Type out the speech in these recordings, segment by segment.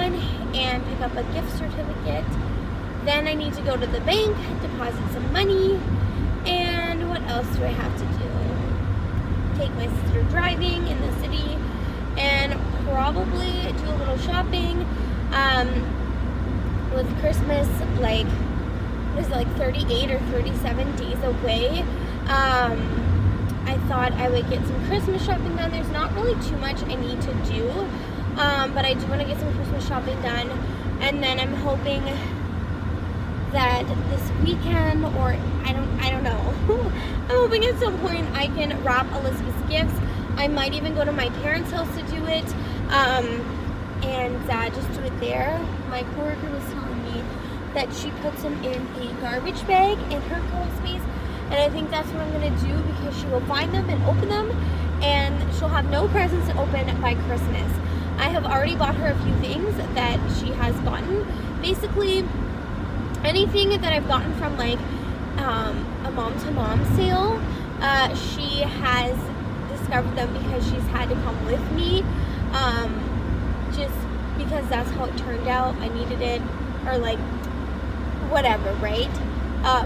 run and pick up a gift certificate. Then I need to go to the bank, deposit some money, and what else do I have to do? Take my sister driving in the city, and probably do a little shopping. With Christmas, like, what is it, like 38 or 37 days away, I thought I would get some Christmas shopping done. There's not really too much I need to do, but I do want to get some Christmas shopping done, and then I'm hoping that this weekend, or I don't know, I'm hoping at some point I can wrap Elizabeth's gifts. I might even go to my parents' house to do it, and just do it there. My coworker was telling me that she puts them in a garbage bag in her crawl space, and I think that's what I'm going to do, because she will find them and open them, and she'll have no presents to open by Christmas. I have already bought her a few things that she has gotten. Basically, anything that I've gotten from like a mom-to-mom sale, she has discovered them because she's had to come with me, just because that's how it turned out. I needed it, or like whatever, right? Oh,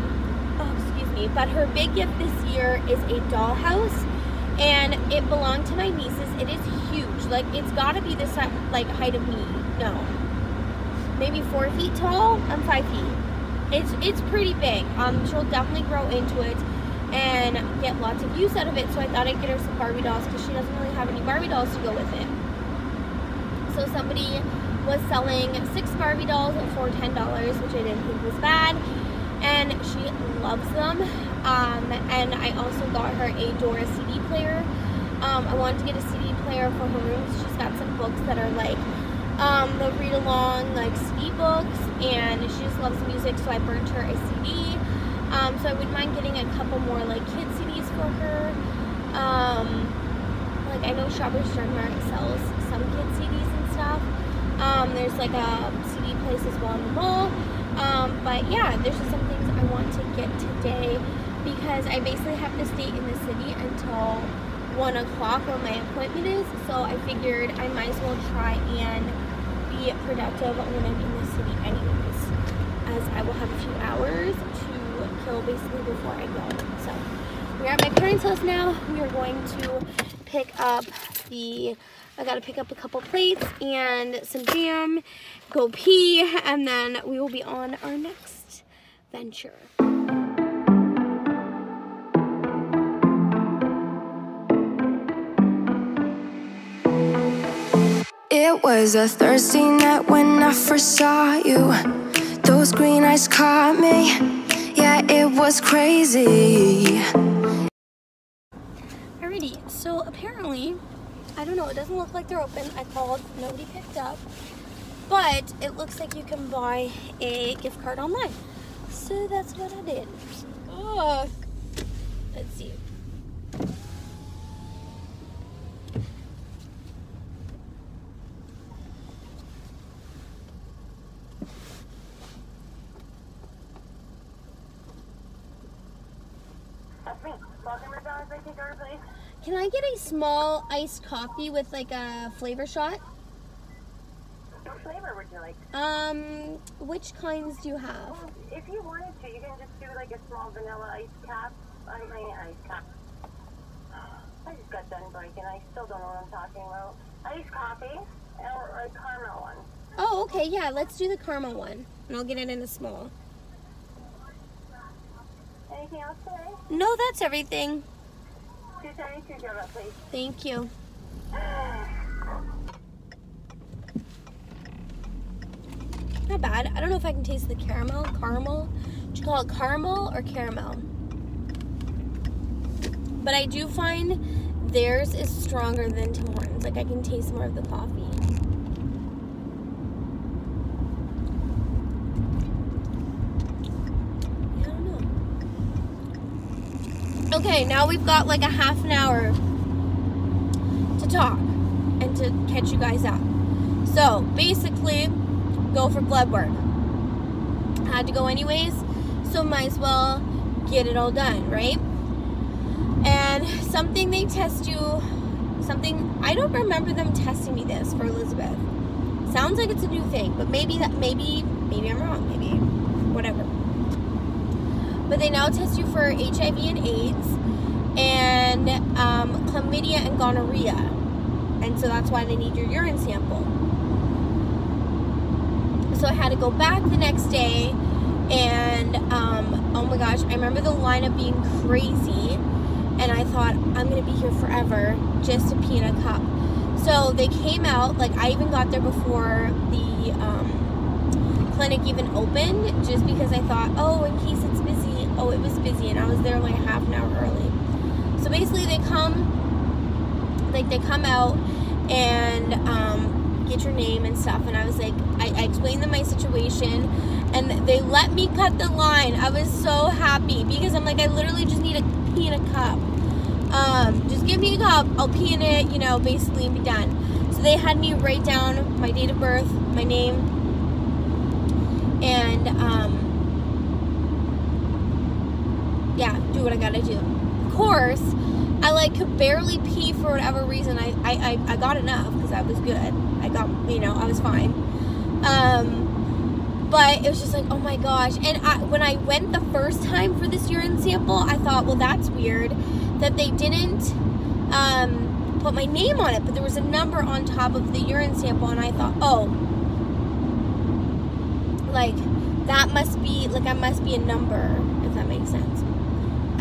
excuse me. But her big gift this year is a dollhouse, and it belonged to my nieces. It is huge. Like, it's got to be the like height of me. No, maybe 4 feet tall. I'm 5 feet. It's pretty big. She'll definitely grow into it and get lots of use out of it. So I thought I'd get her some Barbie dolls, because she doesn't really have any Barbie dolls to go with it. So somebody was selling 6 Barbie dolls for $10, which I didn't think was bad, and she loves them. And I also got her a Dora CD player. I wanted to get a CD player for her room. She's got some books that are like the read-along, like CD books, and she just loves music, so I burnt her a CD. So I wouldn't mind getting a couple more like kid CDs for her. Like, I know Shoppers Drug Mart sells some kid CDs and stuff. There's like a CD place as well in the mall. But yeah, there's just some things I want to get today, because I basically have to stay in the city until 1 o'clock when my appointment is. So I figured I might as well try and be productive when I'm in the city anyways, as I will have a few hours to kill basically before I go. So we're at my parents' house now. We are going to pick up I gotta pick up a couple plates and some jam, go pee, and then we will be on our next venture. It was a Thursday night when I first saw you. Those green eyes caught me. Yeah, it was crazy. Alrighty, so apparently, I don't know, it doesn't look like they're open. I called, nobody picked up. But it looks like you can buy a gift card online. So that's what I did. Oh, let's see. That's me. Welcome to McDonald's. May I take your order, please? Can I get a small iced coffee with like a flavor shot? What flavor would you like? Which kinds do you have? If you wanted to, you can just do like a small vanilla ice cap. I mean, ice cap. I just got done breaking. I still don't know what I'm talking about. Iced coffee or a caramel one. Oh, okay, yeah, let's do the caramel one. And I'll get it in a small. Anything else today? No, that's everything. 272 Java, please. Thank you. Not bad. I don't know if I can taste the caramel. Would you call it caramel or caramel? But I do find theirs is stronger than Tim Hortons. Like, I can taste more of the coffee. Yeah, I don't know. Okay, now we've got like a half an hour to talk and to catch you guys up. So, basically, go for blood work. I had to go anyways, so might as well get it all done, right? And something they test you, I don't remember them testing me this for Elizabeth. Sounds like it's a new thing, but maybe I'm wrong, maybe whatever. But they now test you for HIV and AIDS and chlamydia and gonorrhea. And so that's why they need your urine sample. So I had to go back the next day, and oh my gosh, I remember the lineup being crazy, and I thought, I'm gonna be here forever just to pee in a cup. So they came out, like I even got there before the clinic even opened, just because I thought, oh, in case it's busy. Oh, it was busy, and I was there like half an hour early. So basically they come out and get your name and stuff, and I was like, I explained them my situation, and they let me cut the line. I was so happy, because I'm like, I literally just need to pee in a cup. Just give me a cup, I'll pee in it, you know, basically, and be done. So they had me write down my date of birth, my name, and yeah, do what I gotta do. Of course, I like could barely pee for whatever reason. I got enough because I was good. I got, you know, I was fine. But it was just like, oh my gosh. And when I went the first time for this urine sample, I thought, well, that's weird that they didn't put my name on it, but there was a number on top of the urine sample, and I thought, oh, like that must be, like I must be a number, if that makes sense.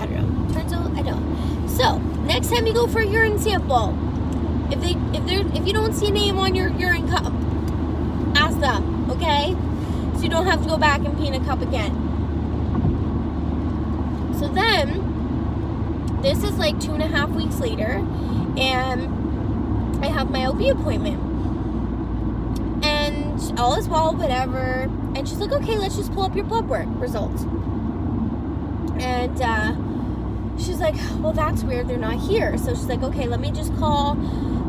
I don't know. Turns out I don't. So next time you go for a urine sample, if you don't see a name on your urine cup, ask them, okay? So you don't have to go back and pee in a cup again. So then, this is like 2.5 weeks later, and I have my OB appointment. And all is well, whatever. And she's like, okay, let's just pull up your blood work results. And she's like, well, that's weird, they're not here. So she's like, okay, let me just call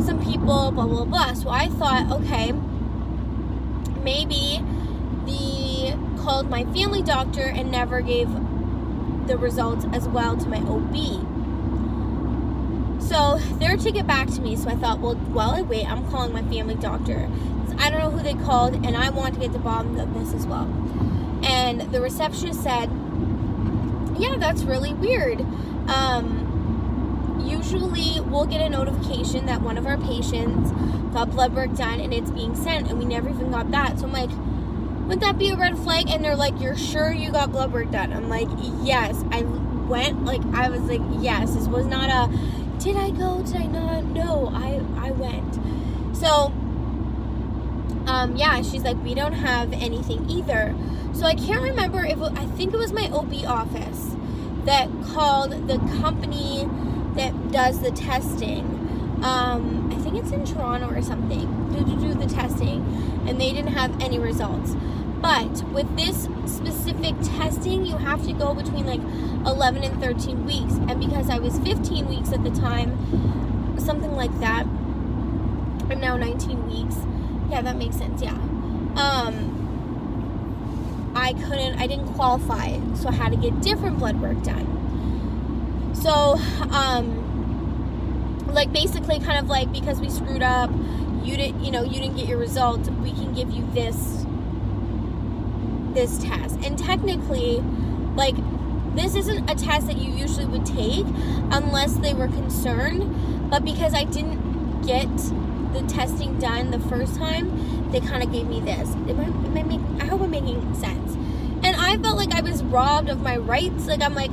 some people, blah, blah, blah. So I thought, okay, maybe they called my family doctor and never gave the results as well to my OB. So they're to get back to me. So I thought, well, while I wait, I'm calling my family doctor. I don't know who they called, and I want to get to the bottom of this as well. And the receptionist said, yeah, that's really weird. Usually we'll get a notification that one of our patients got blood work done and it's being sent, and we never even got that. So I'm like, wouldn't that be a red flag? And they're like, you're sure you got blood work done? I'm like, yes. I went, like, I was like, yes. This was not a, did I go, did I not? No, I went. So, yeah, she's like, we don't have anything either. So I can't remember if, I think it was my OB office that called the company that does the testing. I think it's in Toronto or something, to do the testing, and they didn't have any results. But with this specific testing, you have to go between like 11 and 13 weeks. And because I was 15 weeks at the time, something like that, I'm now 19 weeks. Yeah, that makes sense, yeah. I didn't qualify, so I had to get different blood work done. So, like basically kind of like, because we screwed up, you didn't get your results, we can give you this test. And technically, like, this isn't a test that you usually would take unless they were concerned, but because I didn't get the testing done the first time, they kind of gave me this. I hope I'm making sense. And I felt like I was robbed of my rights. Like, I'm like,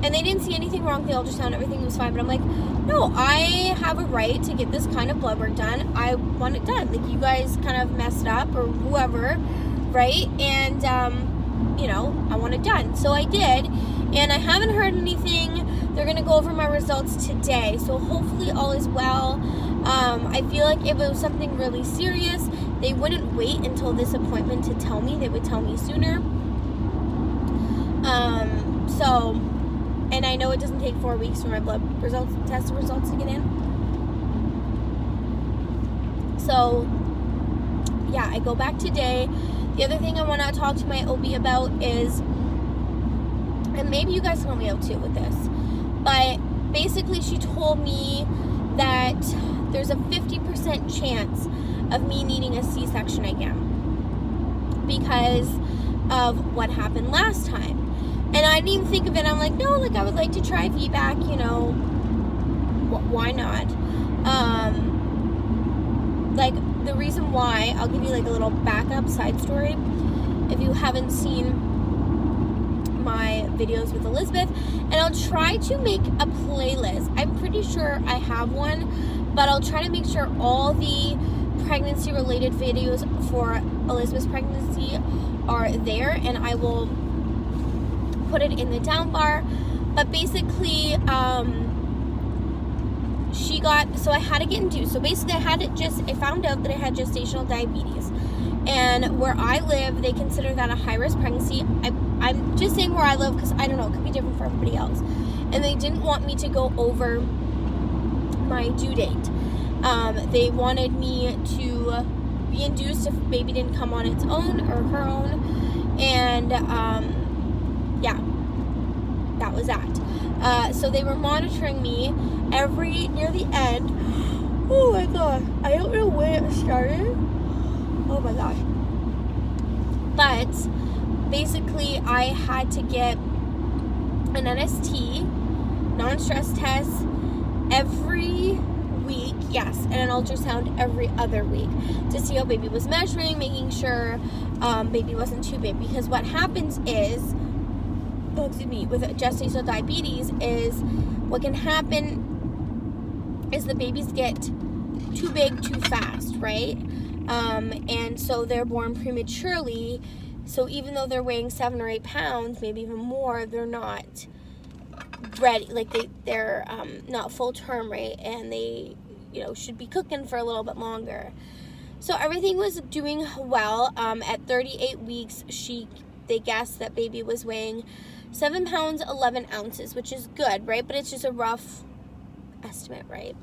and they didn't see anything wrong with the ultrasound, everything was fine, but I'm like, no, I have a right to get this kind of blood work done. I want it done. Like, you guys kind of messed up, or whoever, right? And, you know, I want it done. So I did, and I haven't heard anything. They're going to go over my results today, so hopefully all is well. I feel like if it was something really serious, they wouldn't wait until this appointment to tell me. They would tell me sooner. So, and I know it doesn't take 4 weeks for my blood test results to get in. So, yeah, I go back today. The other thing I want to talk to my OB about is, and maybe you guys can help me out too with this, but basically she told me that there's a 50% chance of me needing a C-section again because of what happened last time. And I didn't even think of it. I'm like, no, like I would like to try VBAC, you know, why not? Like the reason why, I'll give you like a little backup side story. If you haven't seen my videos with Elizabeth, and I'll try to make a playlist. I'm pretty sure I have one, but I'll try to make sure all the pregnancy related videos for Elizabeth's pregnancy are there, and I will put it in the down bar. But basically, so I had to get induced. So basically I found out that I had gestational diabetes. And where I live, they consider that a high-risk pregnancy. I'm just saying where I live because I don't know, it could be different for everybody else. And they didn't want me to go over my due date. They wanted me to be induced if baby didn't come on its own or her own. And yeah, that was that. So they were monitoring me near the end. Oh my god, I don't know where it started. Oh my gosh. But basically I had to get an NST, non-stress test every week, yes, and an ultrasound every other week to see how baby was measuring, making sure baby wasn't too big. Because what happens is, with gestational diabetes is, what can happen is the babies get too big too fast, right? And so they're born prematurely. So even though they're weighing 7 or 8 pounds, maybe even more, they're not ready. Like they're not full term, right? And they, you know, should be cooking for a little bit longer. So everything was doing well. At 38 weeks, they guessed that baby was weighing 7 pounds 11 ounces, which is good, right? But it's just a rough estimate, right?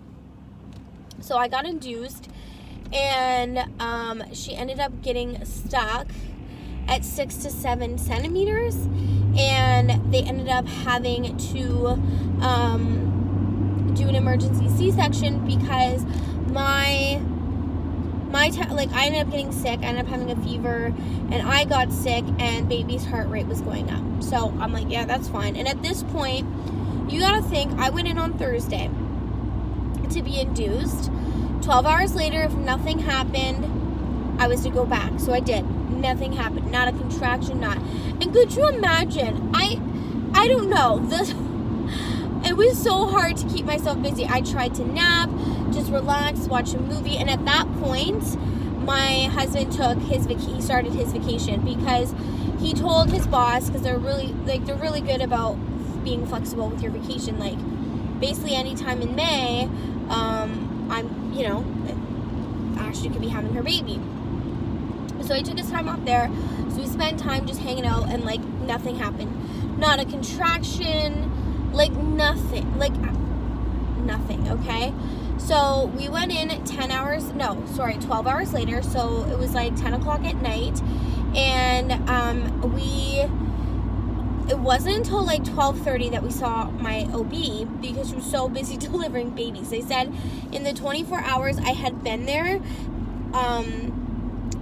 So I got induced, and she ended up getting stuck at 6 to 7 centimeters, and they ended up having to do an emergency C-section because I ended up getting sick. I ended up having a fever, and I got sick, and baby's heart rate was going up. So I'm like, yeah, that's fine. And at this point, you gotta think, I went in on Thursday to be induced. 12 hours later, if nothing happened, I was to go back. So I did. Nothing happened. Not a contraction, not. And could you imagine? I don't know. It was so hard to keep myself busy. I tried to nap, just relax, watch a movie, and at that point, my husband he started his vacation because he told his boss, because they're really good about being flexible with your vacation. Like, basically anytime in May, Ashley could be having her baby. So he took his time off there. So we spent time just hanging out, and like nothing happened. Not a contraction, like nothing, okay? So we went in 12 hours later. So it was like 10 o'clock at night, and it wasn't until like 12:30 that we saw my OB because she was so busy delivering babies. They said in the 24 hours I had been there,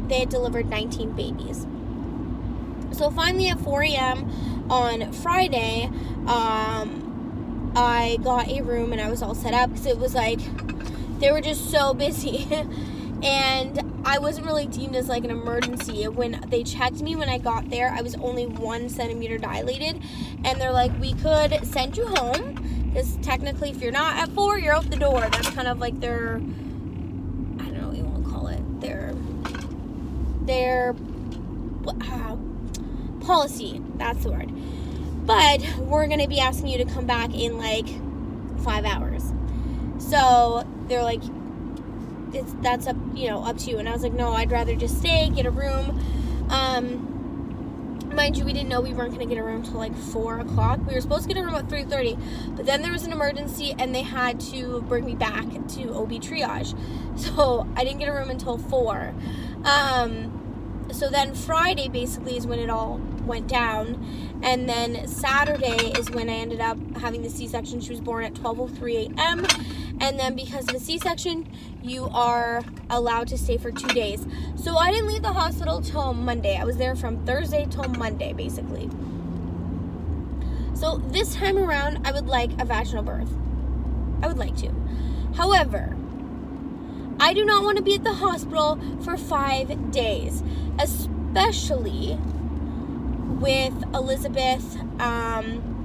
they had delivered 19 babies. So finally at 4 a.m. on Friday, I got a room and I was all set up because it was like they were just so busy. And I wasn't really deemed as like an emergency. When they checked me when I got there, I was only 1 centimeter dilated, and they're like, we could send you home because technically if you're not at 4, you're out the door. That's kind of like their, I don't know what you want to call it, their policy. That's the word. But we're going to be asking you to come back in like 5 hours. So they're like, that's up to you. And I was like, no, I'd rather just stay, get a room. Mind you, we didn't know we weren't going to get a room until like 4 o'clock. We were supposed to get a room at 3:30, but then there was an emergency and they had to bring me back to OB triage. So I didn't get a room until 4. So then Friday basically is when it all went down. And then Saturday is when I ended up having the C-section. She was born at 12:03 a.m. And then because of a C-section, you are allowed to stay for 2 days. So I didn't leave the hospital till Monday. I was there from Thursday till Monday, basically. So this time around, I would like a vaginal birth. I would like to. However, I do not want to be at the hospital for 5 days, especially with Elizabeth.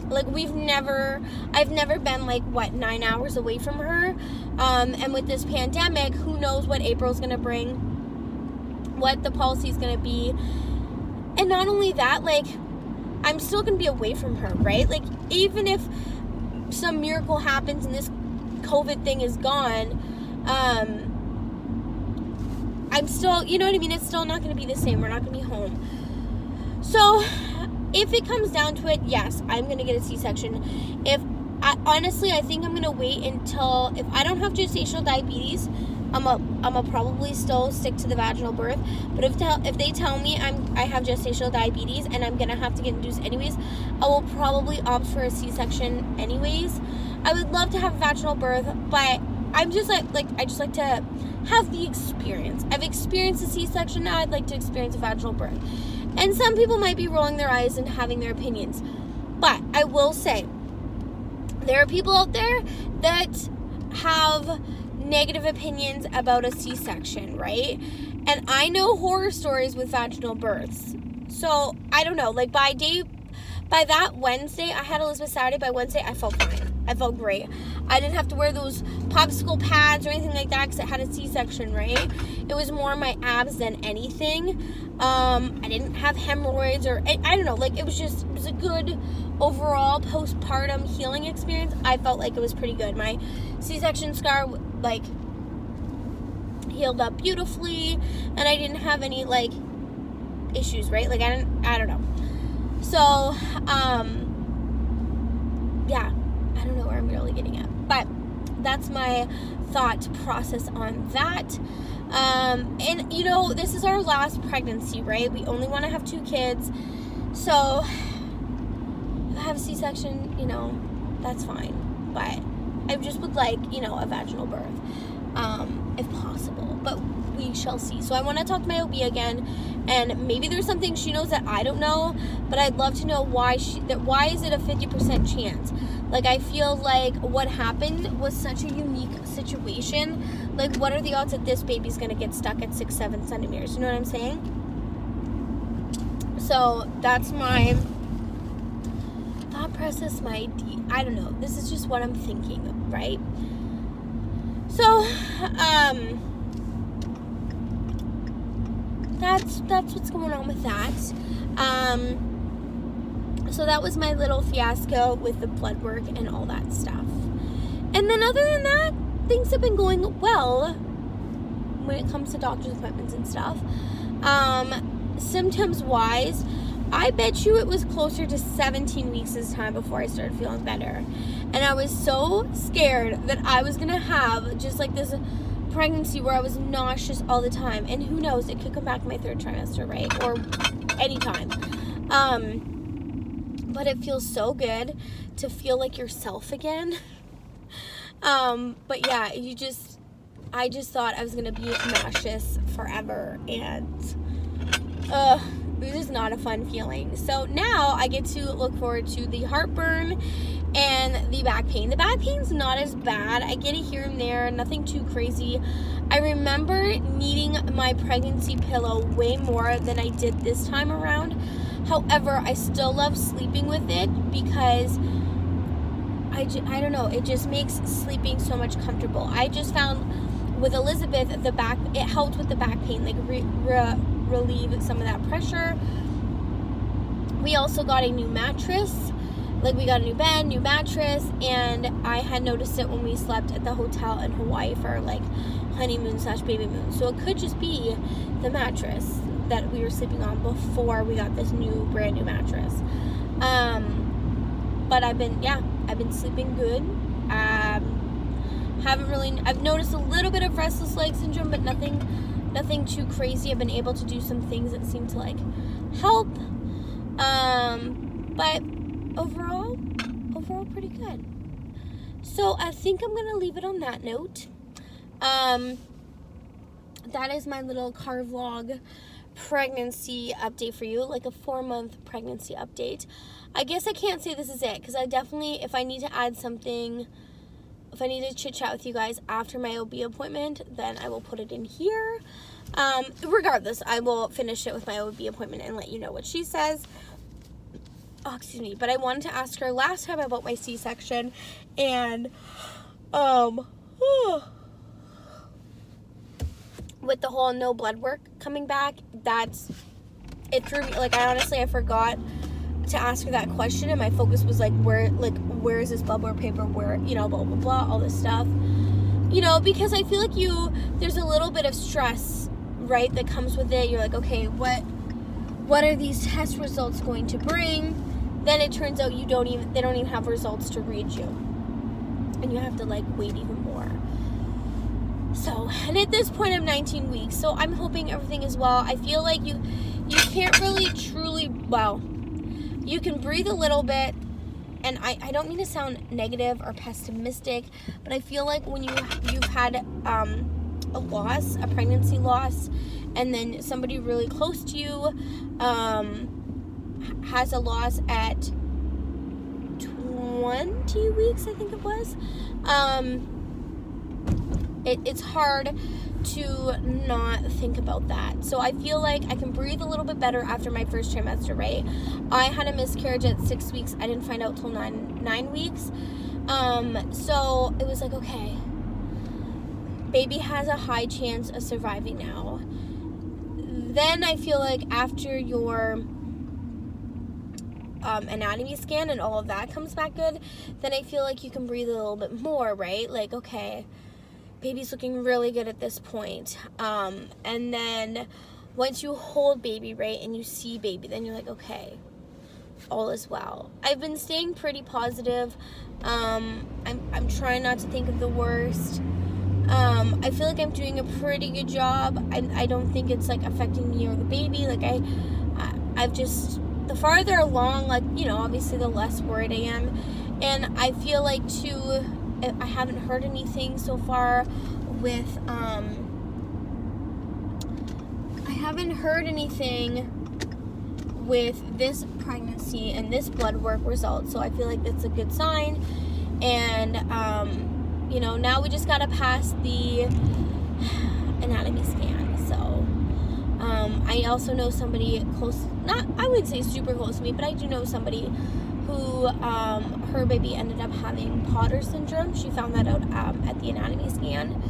Like I've never been like 9 hours away from her. And with this pandemic, who knows what April's gonna bring, what the policy is gonna be. And not only that, like, I'm still gonna be away from her, right? Like, even if some miracle happens and this COVID thing is gone, I'm still, you know what I mean? It's still not gonna be the same. We're not gonna be home. So if it comes down to it, yes, I'm going to get a C-section. Honestly, I think I'm going to wait until, if I don't have gestational diabetes, I'm a probably still stick to the vaginal birth. But if they tell me I have gestational diabetes and I'm going to have to get induced anyways, I will probably opt for a C-section anyways. I would love to have a vaginal birth, but I'm just I just like to have the experience. I've experienced a C-section, now I'd like to experience a vaginal birth. And some people might be rolling their eyes and having their opinions. But I will say, there are people out there that have negative opinions about a C-section, right? And I know horror stories with vaginal births. So, I don't know. Like, by that Wednesday, I had Elizabeth Saturday. By Wednesday, I felt fine. I felt great. I didn't have to wear those popsicle pads or anything like that because I had a C-section, right? It was more my abs than anything. I didn't have hemorrhoids or, I don't know, like, it was a good overall postpartum healing experience. I felt like it was pretty good. My C-section scar, like, healed up beautifully, and I didn't have any, like, issues, right? Like, I don't know. So, yeah, I don't know where I'm really getting at, but that's my thought process on that. And you know, this is our last pregnancy, right? We only want to have 2 kids, so if I have a C-section, you know, that's fine, but I just would like, you know, a vaginal birth, if possible, but we shall see. So I want to talk to my OB again, and maybe there's something she knows that I don't know, but I'd love to know why is it a 50% chance? Like, I feel like what happened was such a unique situation. Like, what are the odds that this baby's gonna get stuck at 6-7 centimeters? You know what I'm saying? So that's my thought process, I don't know. This is just what I'm thinking, right? So, that's what's going on with that. So that was my little fiasco with the blood work and all that stuff. And then other than that, things have been going well when it comes to doctor's appointments and stuff. Symptoms wise, I bet you it was closer to 17 weeks this time before I started feeling better. And I was so scared that I was gonna have just like this pregnancy where I was nauseous all the time. And who knows, it could come back in my 3rd trimester, right? Or anytime. But it feels so good to feel like yourself again. But yeah, I just thought I was gonna be nauseous forever, and it was just not a fun feeling. So now I get to look forward to the heartburn and the back pain. The back pain's not as bad. I get it here and there, nothing too crazy. I remember needing my pregnancy pillow way more than I did this time around. However, I still love sleeping with it because I don't know, it just makes sleeping so much comfortable. I just found with Elizabeth, it helped with the back pain, like relieve some of that pressure. We also got a new mattress. Like, we got a new bed, new mattress, and I had noticed it when we slept at the hotel in Hawaii for like honeymoon/baby moon. So it could just be the mattress that we were sleeping on before we got this brand new mattress. But I've been sleeping good. I've noticed a little bit of restless leg syndrome, but nothing too crazy. I've been able to do some things that seem to like help. But overall pretty good. So I think I'm going to leave it on that note. That is my little car vlog pregnancy update for you, like a 4-month pregnancy update. I guess I can't say this is it, because I definitely, if I need to add something, if I need to chit chat with you guys after my OB appointment, then I will put it in here. Regardless, I will finish it with my OB appointment and let you know what she says. Oh, excuse me, but I wanted to ask her last time about my C-section, and with the whole no blood work coming back, it threw me, like, I forgot to ask her that question, and my focus was like, where is this blood work paper, where, you know, blah blah blah, all this stuff, you know, because I feel like there's a little bit of stress, right, that comes with it. You're like, okay, what are these test results going to bring? Then it turns out they don't even have results to read you, and you have to, like, wait even more. So, and at this point I'm 19 weeks, so I'm hoping everything is well. I feel like you can't really truly, well, you can breathe a little bit, and I don't mean to sound negative or pessimistic, but I feel like when you've had a loss, a pregnancy loss, and then somebody really close to you has a loss at 20 weeks, I think it was, it's hard to not think about that. So I feel like I can breathe a little bit better after my first trimester, right? I had a miscarriage at 6 weeks. I didn't find out till 9 weeks. So it was like, okay, baby has a high chance of surviving now. Then I feel like after your anatomy scan and all of that comes back good, then I feel like you can breathe a little bit more, right? Like, okay, baby's looking really good at this point. And then once you hold baby, right, and you see baby, then you're like, okay, all is well. I've been staying pretty positive. I'm trying not to think of the worst. I feel like I'm doing a pretty good job. I don't think it's, like, affecting me or the baby. Like, I've just, the farther along, like, you know, obviously the less worried I am. And I feel like, too, I haven't heard anything so far with, I haven't heard anything with this pregnancy and this blood work result, so I feel like that's a good sign. And, you know, now we just gotta pass the anatomy scan. So, I also know somebody close, not, I wouldn't say super close to me, but I do know somebody who, her baby ended up having Potter syndrome. She found that out at the anatomy scan.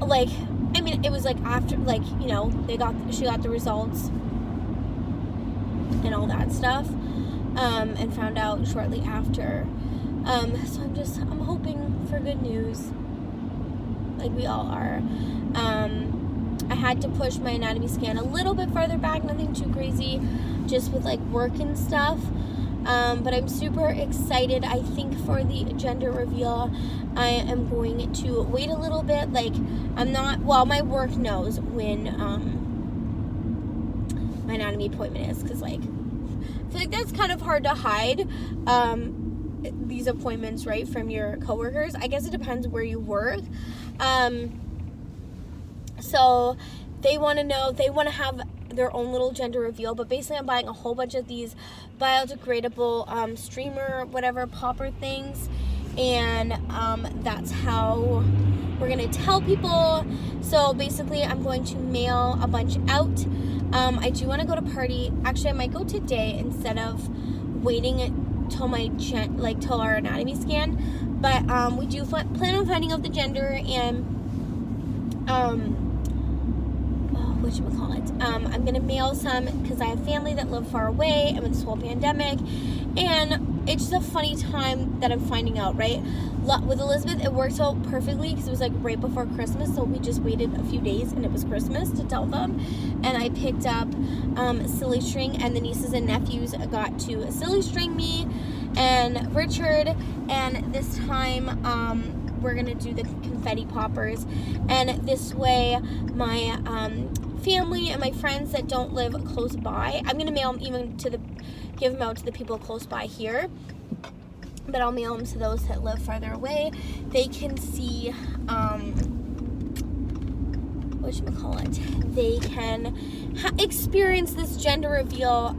Like, I mean, it was like after, like, you know, she got the results and all that stuff, and found out shortly after. So I'm hoping for good news, like we all are. I had to push my anatomy scan a little bit farther back, nothing too crazy, just with, like, work and stuff. But I'm super excited. I think for the gender reveal, I am going to wait a little bit. Like, I'm not, well, my work knows when my anatomy appointment is, because, like, I feel like that's kind of hard to hide, these appointments, right, from your coworkers. I guess it depends where you work. So they want to know, they want to have their own little gender reveal, but basically I'm buying a whole bunch of these biodegradable streamer, whatever, popper things, and that's how we're going to tell people. So basically I'm going to mail a bunch out. I do want to go to party. Actually, I might go today instead of waiting till till our anatomy scan, but we do plan on finding out the gender, and whatchamacallit, I'm gonna mail some because I have family that live far away, and with this whole pandemic, and it's just a funny time that I'm finding out, right? With Elizabeth, it worked out perfectly because it was, like, right before Christmas, so we just waited a few days and it was Christmas to tell them, and I picked up silly string, and the nieces and nephews got to silly string me and Richard, and this time we're gonna do the confetti poppers, and this way my family and my friends that don't live close by, I'm gonna mail them even give them out to the people close by here. but I'll mail them to those that live farther away. They can see, they can experience this gender reveal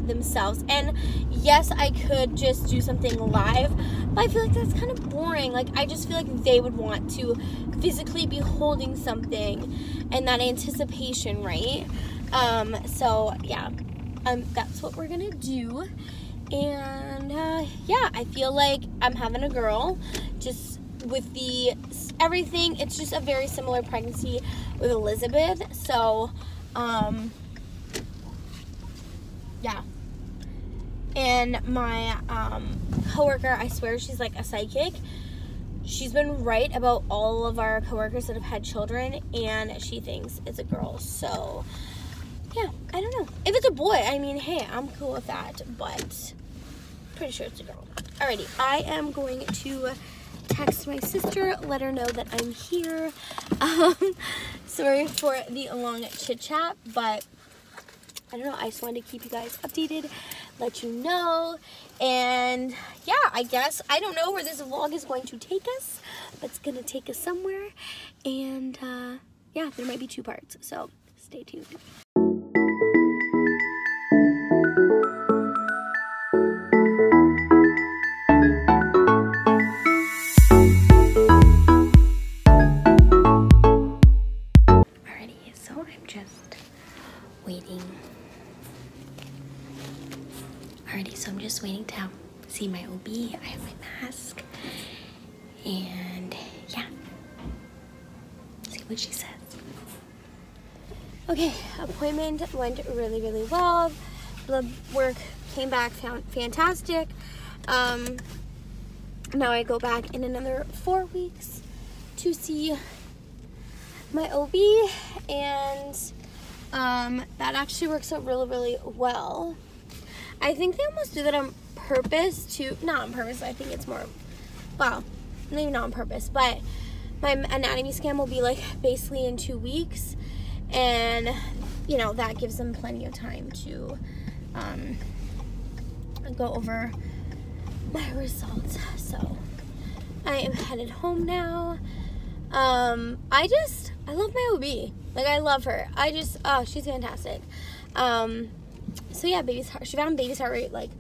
themselves. And yes, I could just do something live, but I feel like that's kind of boring. Like, I just feel like they would want to physically be holding something and that anticipation, right? So yeah, that's what we're gonna do. And yeah, I feel like I'm having a girl, just with the everything. It's just a very similar pregnancy with Elizabeth. So yeah. And my coworker, I swear she's like a psychic. She's been right about all of our coworkers that have had children, and she thinks it's a girl. So yeah, I don't know. If it's a boy, I mean, hey, I'm cool with that, but pretty sure it's a girl. Alrighty, I am going to text my sister, let her know that I'm here. Sorry for the long chit chat, but I don't know, I just wanted to keep you guys updated, let you know. And yeah, I guess, I don't know where this vlog is going to take us, but it's gonna take us somewhere. And yeah, there might be 2 parts, so stay tuned. So I'm just waiting to see my OB. I have my mask. And yeah, see what she says. Okay, appointment went really, really well. Blood work came back fantastic. Now I go back in another 4 weeks to see my OB, and that actually works out really, really well. I think they almost do that on purpose to, not on purpose, I think it's more, well, maybe not on purpose, but my anatomy scan will be like basically in 2 weeks, and you know, that gives them plenty of time to go over my results. So I am headed home now. I love my OB. Like, I love her. She's fantastic. So yeah, she found baby's heart rate like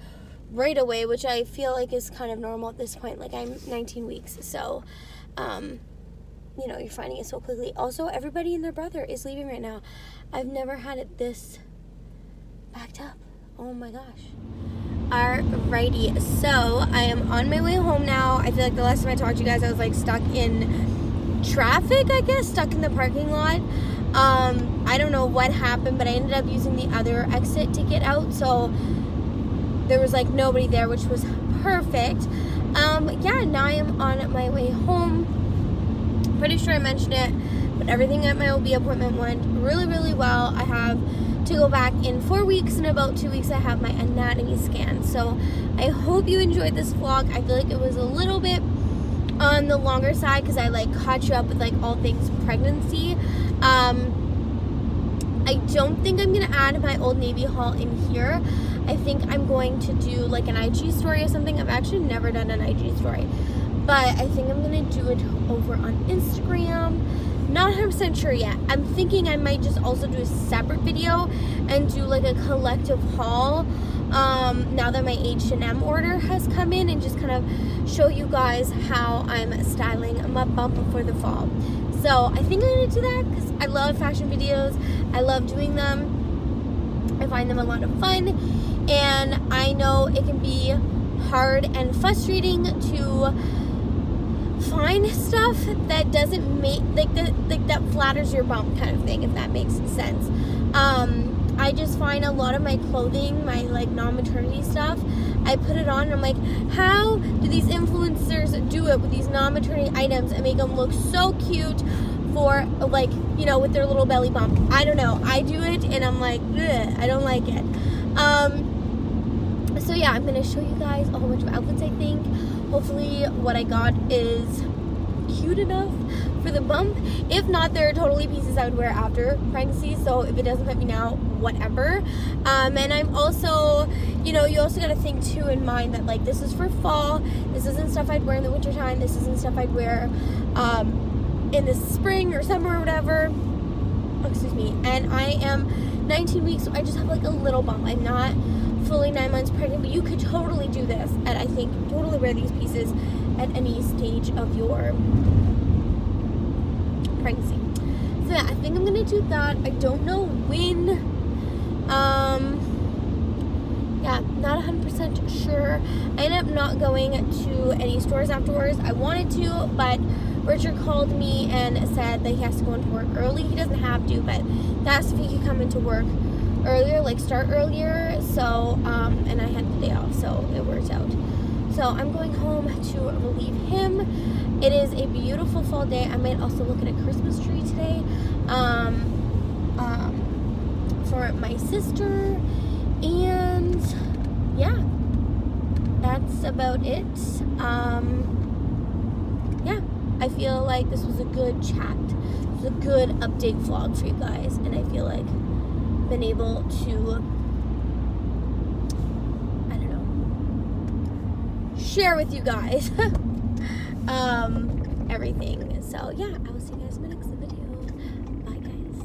right away, which I feel like is kind of normal at this point. Like, I'm 19 weeks, so you know, you're finding it so quickly. Also, everybody and their brother is leaving right now. I've never had it this backed up. Oh my gosh. Alrighty, so I am on my way home now. I feel like the last time I talked to you guys, I was like stuck in traffic, I guess, stuck in the parking lot. I don't know what happened, but I ended up using the other exit to get out, so there was like nobody there, which was perfect. Yeah, now I am on my way home. Pretty sure I mentioned it, but everything at my OB appointment went really, really well. I have to go back in 4 weeks. In about 2 weeks, I have my anatomy scan. So I hope you enjoyed this vlog. I feel like it was a little bit on the longer side because I like caught you up with like all things pregnancy. I don't think I'm gonna add my Old Navy haul in here. I think I'm going to do like an IG story or something. I've actually never done an IG story, but I think I'm gonna do it over on Instagram. Not 100% sure yet. I'm thinking I might just also do a separate video and do like a collective haul now that my H&M order has come in, and just kind of show you guys how I'm styling my bump for the fall. So I think I'm gonna do that because I love fashion videos. I love doing them. I find them a lot of fun, and I know it can be hard and frustrating to find stuff that doesn't make like that flatters your bump kind of thing, if that makes sense. I just find a lot of my clothing, my like non-maternity stuff, I put it on and I'm like, how do these influencers do it with these non-maternity items and make them look so cute for like, you know, with their little belly bump? I don't know. I do it and I'm like, ugh, I don't like it. So yeah, I'm gonna show you guys a whole bunch of outfits, I think. Hopefully what I got is cute enough for the bump. If not, they're totally pieces I would wear after pregnancy, so if it doesn't fit me now, whatever. And I'm also, you you know, you also got to think too in mind that like this is for fall. This isn't stuff I'd wear in the wintertime. This isn't stuff I'd wear in the spring or summer or whatever. Oh, excuse me. And I am 19 weeks, so I just have like a little bump. I'm not fully 9 months pregnant, but you could totally do this, and I think totally wear these pieces at any stage of your pregnancy. So yeah, I think I'm gonna do that. I don't know when. Yeah, not 100% sure. I ended up not going to any stores afterwards. I wanted to, but Richard called me and said that he has to go into work early. He doesn't have to, but that's if he could come into work earlier, like start earlier. So, and I had the day off, so it worked out. So I'm going home to relieve him. It is a beautiful fall day. I might also look at a Christmas tree today for my sister. And yeah, that's about it. Yeah, I feel like this was a good chat. It was a good update vlog for you guys, and I feel like I've been able to, I don't know, share with you guys everything. So yeah, I will see you guys in my next video. Bye guys.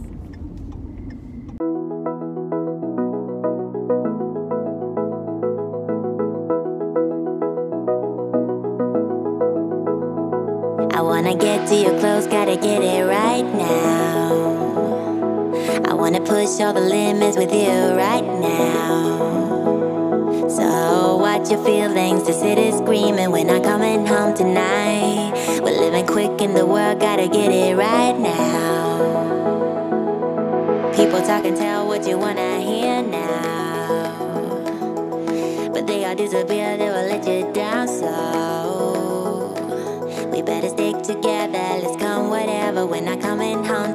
I wanna get to your clothes, gotta get it right now. I wanna push all the limits with you right now. So watch your feelings, the city's screaming, we're not coming home tonight. We're living quick in the world, gotta get it right now. People talk and tell what you wanna hear now, but they all disappear, they will let you down. So we better stick together, let's come whatever, we're not coming home